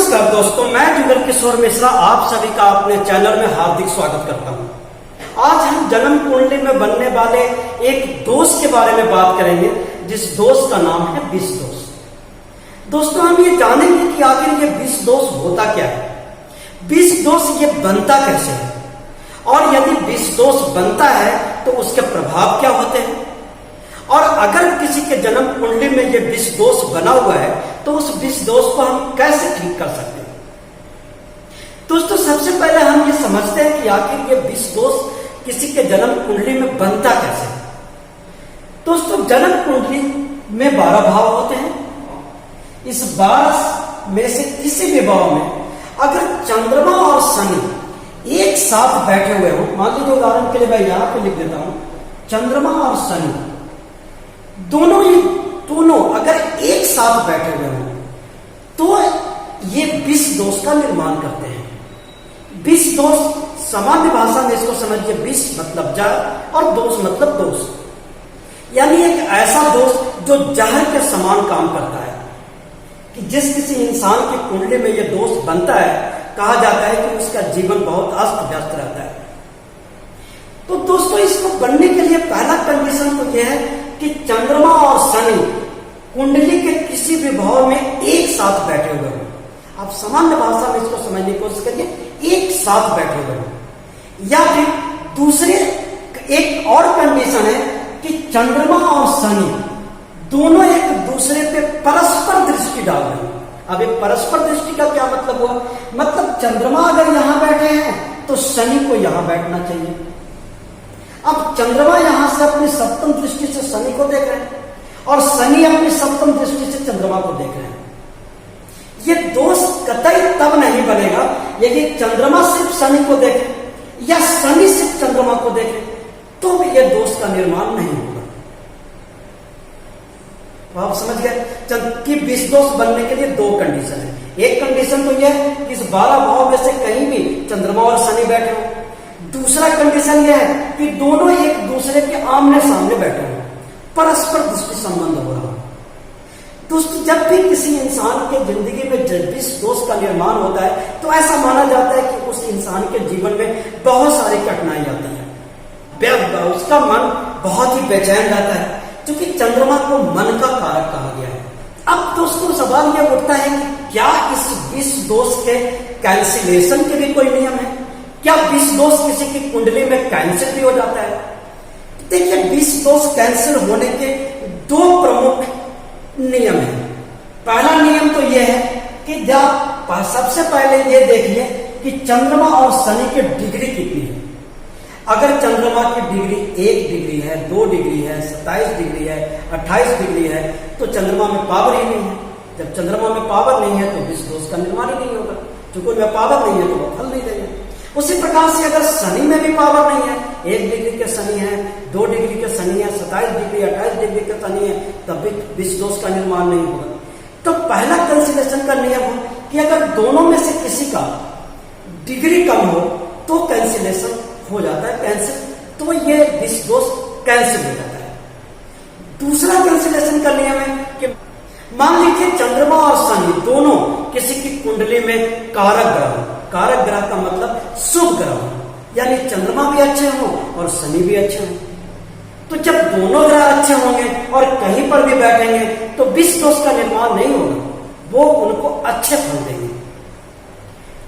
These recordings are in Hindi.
नमस्कार दोस्तों, मैं जुगल किशोर मिश्रा आप सभी का अपने चैनल में हार्दिक स्वागत करता हूं। आज हम जन्म कुंडली में बनने वाले एक दोष के बारे में बात करेंगे, जिस दोष का नाम है विष दोष। दोस्तों, हम ये जानेंगे कि आखिर ये विष दोष होता क्या है, विष दोष ये बनता कैसे है, और यदि विष दोष बनता है तो उसके प्रभाव क्या होते हैं, और अगर किसी के जन्म कुंडली में ये विष दोष बना हुआ है तो उस विष दोष को हम कैसे ठीक कर सकते हैं। दोस्तों, सबसे पहले हम ये समझते हैं कि आखिर ये विष दोष किसी के जन्म कुंडली में बनता कैसे है। दोस्तों, जन्म कुंडली में 12 भाव होते हैं। इस 12 में से किसी भी भाव में अगर चंद्रमा और शनि एक साथ बैठे हुए हों, मान लीजिए उदाहरण के लिए मैं यहां पे लिख देता हूं, चंद्रमा और शनि दोनों अगर एक साथ बैठे हुए हों तो ये विष दोष का निर्माण करते हैं। विष दोष सामान्य भाषा में इसको समझिए, विष मतलब जहर और दोष मतलब दोष, यानी एक ऐसा दोष जो जहर के समान काम करता है कि जिस किसी इंसान की कुंडली में यह दोष बनता है, कहा जाता है कि उसका जीवन बहुत अस्त व्यस्त रहता है। तो दोस्तों, इसको बनने के लिए पहला कंडीशन तो यह है कि चंद्रमा और शनि कुंडली के किसी भी भाव में एक साथ बैठे हुए हो। आप सामान्य भाषा में इसको समझने की कोशिश करिए, एक साथ बैठे हुए हो। या फिर दूसरे एक और कंडीशन है कि चंद्रमा और शनि दोनों एक दूसरे पे परस्पर दृष्टि डाल रहे हैं। अब एक परस्पर दृष्टि का क्या मतलब हुआ, मतलब चंद्रमा अगर यहां बैठे हैं तो शनि को यहां बैठना चाहिए। अब चंद्रमा यहां से अपनी सप्तम दृष्टि से शनि को देख रहे हैं और शनि अपनी सप्तम दृष्टि से चंद्रमा को देख रहे हैं। ये दोष कतई तब नहीं बनेगा यदि चंद्रमा सिर्फ शनि को देखे या शनि सिर्फ चंद्रमा को देखे, तो भी यह दोष का निर्माण नहीं होगा। तो आप समझ गए कि विष दोष बनने के लिए 2 कंडीशन है। एक कंडीशन तो यह है कि इस 12 भाव में से कहीं भी चंद्रमा और शनि बैठे हो। दूसरा कंडीशन यह है कि दोनों एक दूसरे के आमने सामने बैठे हो, परस्पर दृष्टि संबंध हो रहा है। दोस्तों, जब भी किसी इंसान के जिंदगी में विष दोष का निर्माण होता है तो ऐसा माना जाता है कि उस इंसान के जीवन में बहुत सारी कठिनाई आती है, उसका मन बहुत ही बेचैन रहता है, क्योंकि चंद्रमा को मन का कारक कहा गया है। अब दोस्तों, सवाल यह उठता है कि क्या इस विष दोष के कैंसिलेशन के भी कोई नियम है? क्या विष दोष किसी की कुंडली में कैंसिल भी हो जाता है? देखिए, विष दोष कैंसिल होने के 2 प्रमुख नियम है। पहला नियम तो यह है कि जब सबसे पहले यह देखिए कि चंद्रमा और शनि की डिग्री कितनी है। अगर चंद्रमा की डिग्री 1 डिग्री है, 2 डिग्री है, 27 डिग्री है, 28 डिग्री है, तो चंद्रमा में पावर ही नहीं है। जब चंद्रमा में पावर नहीं है तो विष दोष का निर्माण ही नहीं होगा, क्योंकि उनमें पावर नहीं है तो वो फल नहीं देंगे। उसी प्रकार से अगर शनि में भी पावर नहीं है, 1 डिग्री के शनि है, 2 डिग्री के शनि है, 27 डिग्री 28 डिग्री के शनि है, तब भी विष दोष का निर्माण नहीं होगा। तो पहला कैंसिलेशन का नियम है कि अगर दोनों में से किसी का डिग्री कम हो तो कैंसिलेशन हो जाता है, कैंसिल, तो ये विष दोष कैंसिल हो जाता है। दूसरा कैंसिलेशन का नियम है कि मान लीजिए चंद्रमा और शनि दोनों किसी की कुंडली में कारक ग्रह का मतलब शुभ ग्रह, यानी चंद्रमा भी अच्छे हों और शनि भी अच्छे हों। तो जब दोनों ग्रह अच्छे होंगे और कहीं पर भी बैठेंगे तो विष दोष का निर्माण नहीं होगा, वो उनको अच्छे फल देंगे।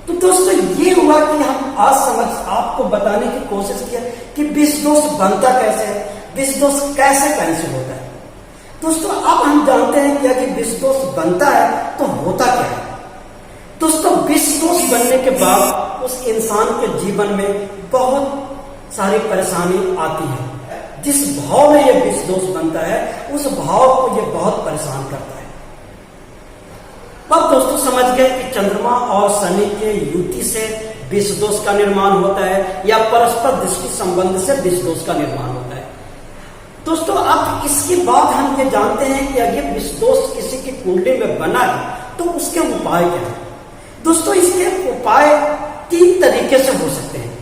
तो दोस्तों, ये हुआ कि हम आज आपको बताने की कोशिश किया कि विष दोष बनता कैसे है, विष दोष कैसे कैंसिल होता है। दोस्तों, अब हम जानते हैं कि यदि विष दोष बनता है तो होता क्या है। दोस्तों, विष दोष बनने के बाद उस इंसान के जीवन में बहुत सारी परेशानी आती है। जिस भाव में यह विष दोष बनता है उस भाव को यह बहुत परेशान करता है। अब दोस्तों, समझ गए कि चंद्रमा और शनि के युति से विष दोष का निर्माण होता है या परस्पर दृष्टि संबंध से विष दोष का निर्माण होता है। दोस्तों, अब इसके बाद हम ये जानते हैं कि अगर विष दोष किसी की कुंडली में बना है तो उसके उपाय क्या है। दोस्तों, इसके उपाय 3 तरीके से हो सकते हैं,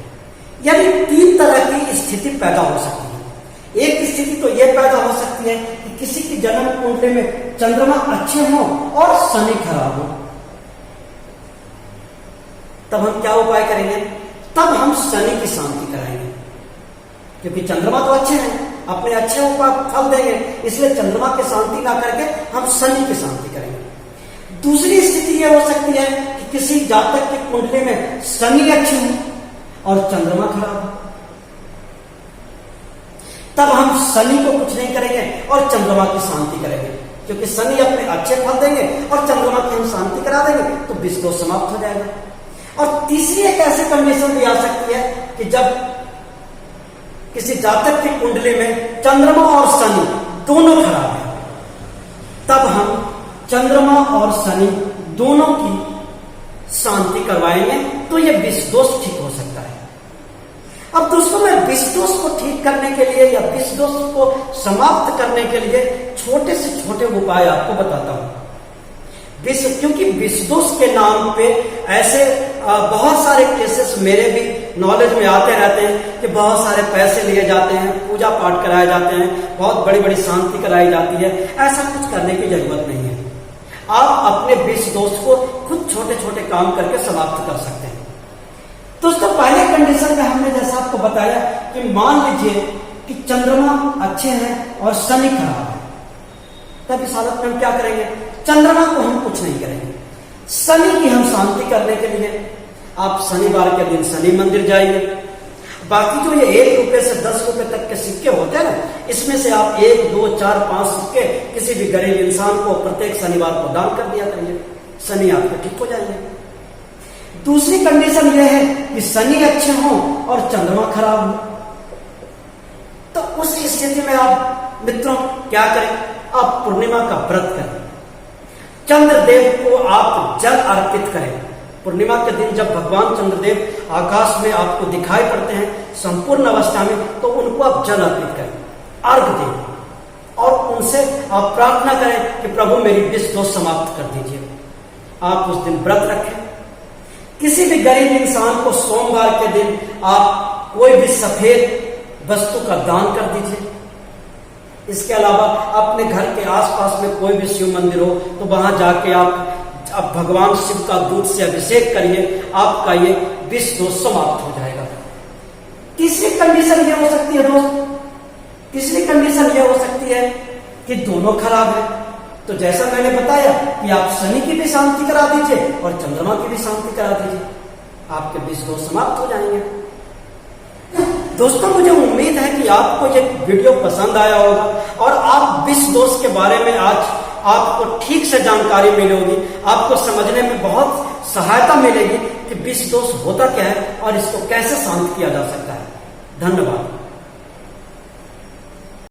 यानी 3 तरह की स्थिति पैदा हो सकती है। एक स्थिति तो यह पैदा हो सकती है कि किसी की जन्म कुंडली में चंद्रमा अच्छे हों और शनि खराब हो। तब हम क्या उपाय करेंगे? तब हम शनि की शांति कराएंगे, क्योंकि चंद्रमा तो अच्छे हैं, अपने अच्छे उपाय फल देंगे, इसलिए चंद्रमा की शांति ना करके हम शनि की शांति करेंगे। दूसरी स्थिति यह हो सकती है कि किसी जातक की कुंडली में शनि अच्छे हो और चंद्रमा खराब हो, तब हम शनि को कुछ नहीं करेंगे और चंद्रमा की शांति करेंगे, क्योंकि शनि अपने अच्छे फल देंगे और चंद्रमा की हम शांति करा देंगे तो विष दोष समाप्त हो जाएगा। और तीसरी एक ऐसी कंडीशन भी आ सकती है कि जब किसी जातक की कुंडली में चंद्रमा और शनि दोनों खराब है, तब हम चंद्रमा और शनि दोनों की शांति करवाएंगे तो यह विष दोष ठीक हो सकता है। अब दोस्तों, मैं विष दोष को ठीक करने के लिए या विष दोष को समाप्त करने के लिए छोटे से छोटे उपाय आपको बताता हूं। क्योंकि विष दोष के नाम पे ऐसे बहुत सारे केसेस मेरे भी नॉलेज में आते रहते हैं कि बहुत सारे पैसे लिए जाते हैं, पूजा पाठ कराए जाते हैं, बहुत बड़ी बड़ी शांति कराई जाती है। ऐसा कुछ करने की जरूरत नहीं है। आप अपने विष दोष को खुद छोटे छोटे काम करके समाप्त कर सकते हैं। दोस्तों, पहले कंडीशन में हमने जैसा आपको बताया कि मान लीजिए कि चंद्रमा अच्छे हैं और शनि खराब है, तब इस हालत में हम क्या करेंगे? चंद्रमा को हम कुछ नहीं करेंगे, शनि की हम शांति करने के लिए आप शनिवार के दिन शनि मंदिर जाइए। बाकी जो ये 1 रुपए से 10 रुपए तक के सिक्के होते हैं ना, इसमें से आप 1, 2, 4, 5 सिक्के किसी भी गरीब इंसान को प्रत्येक शनिवार को दान कर दिया करिए, शनि आपके ठीक हो जाएंगे। दूसरी कंडीशन यह है कि शनि अच्छे हों और चंद्रमा खराब हो, तो उस स्थिति में आप मित्रों क्या करें? आप पूर्णिमा का व्रत करें, चंद्रदेव को आप जल अर्पित करें। पूर्णिमा के दिन जब भगवान चंद्रदेव आकाश में आपको दिखाई पड़ते हैं संपूर्ण अवस्था में, तो उनको आप जल अर्पित करें, अर्घ दें और उनसे आप प्रार्थना करें कि प्रभु मेरी विष दोष समाप्त कर दीजिए। आप उस दिन व्रत रखें। किसी भी गरीब इंसान को सोमवार के दिन आप कोई भी सफेद वस्तु का दान कर दीजिए। इसके अलावा अपने घर के आसपास में कोई भी शिव मंदिर हो तो वहां जाके आप भगवान शिव का दूध से अभिषेक करिए, आपका ये विष दोष समाप्त हो जाएगा। तीसरी कंडीशन ये हो सकती है दोस्त, तीसरी कंडीशन ये हो सकती है कि दोनों खराब है, तो जैसा मैंने बताया कि आप शनि की भी शांति करा दीजिए और चंद्रमा की भी शांति करा दीजिए, आपके विष दोष समाप्त हो जाएंगे। दोस्तों, मुझे उम्मीद है कि आपको ये वीडियो पसंद आया होगा और आप विष दोष के बारे में आज आपको ठीक से जानकारी मिलेगी, आपको समझने में बहुत सहायता मिलेगी कि विष दोष होता क्या है और इसको कैसे शांत किया जा सकता है। धन्यवाद।